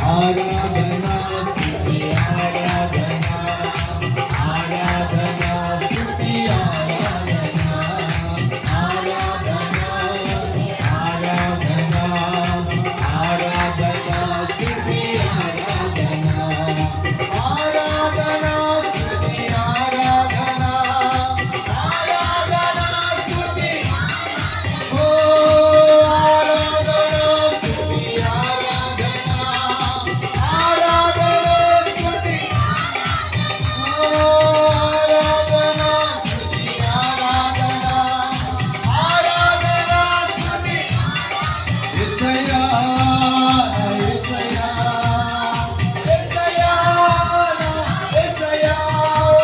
ఆరాధనా స్తుతి ఆరాధనా ఆరాధనా స్తుతి ఆరాధనా ఆరాధనా ఆరాధనా ఆరాధనా స్తుతి ఆరాధనా ఆరాధనా స్తుతి ఆరాధనా ఆరాధనా స్తుతి ఓ ఆరాధనా స్తుతి ఆరాధనా ఆరాధనా స్తుతి ఓ ఆరాధనా స్తుతి ఆరాధనా ఆరాధనా స్తుతి యేసయ్యా యేసయ్యా యేసయ్యా యేసయ్యా ఓ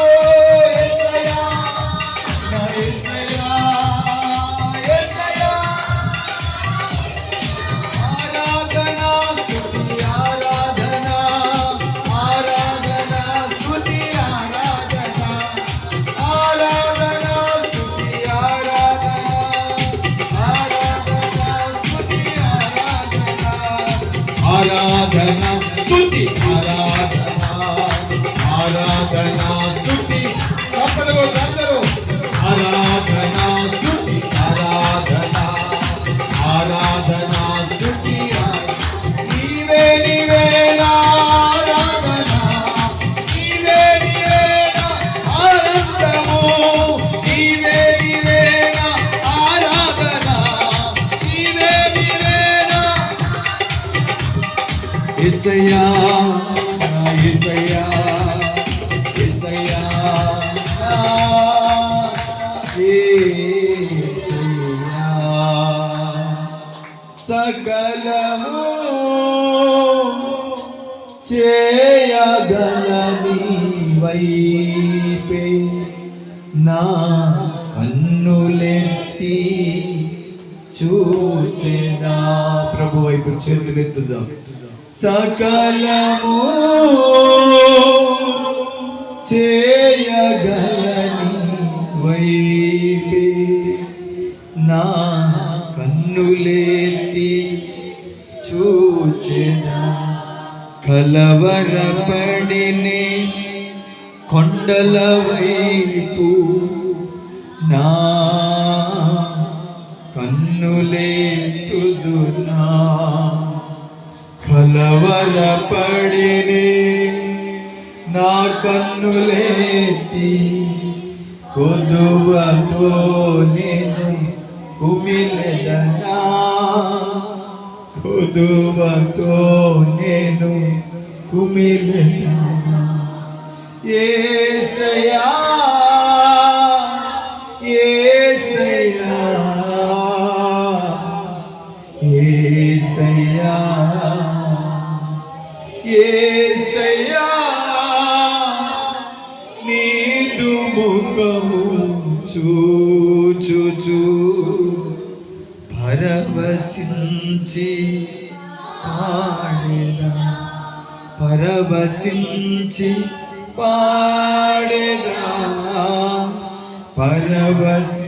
యేసయ్యా నా యేసయ్యా యేసయ్యా ఆరాధనా స్తుతి ఆరాధనా ఆరాధనా స్తుతి ఆరాధనా ఆరాధనా స్తుతి ఆరాధనా ఆరాధనా స్తుతి ఆరాధనా ఆరాధనా స్తుతి ఆరాధనా ఆరాధనా స్తుతి చప్పట్లు కొట్టు అందరూ ఆరాధనా స్తుతి ఆరాధనా ఆరాధనా స్తుతి నీవే నీవే నా ఆరాధనా నీవే నీవే నా ఆనందము నీవే నీవే నా ఆరాధనా నీవే నీవే నా యేసయ్యా యేసయ్యా యేసయ్యా యేసయ్యా సకలము చేయగలని వైపే నా కన్నులెత్తి చూచెదా. ప్రభు వైపు చేతులెత్తుదాం. సకలము చేయగలని వైపే నా కన్నులెత్తి చూచెదా. కలవరపడినే కొండల వైపు నా కన్నులెత్తుదునా. కలవరపడినే నా కన్నులెత్తి కొదువతో నేను కుమిలెదనా. కొదువతో నేను కుమిలెదనా. యేసయ్యా యేసయ్యా యేసయ్యా యేసయ్యా నీదు ముఖము చూచుచు పరవశించి పాడేదా. పరవశించి పాడేదా. పరవశి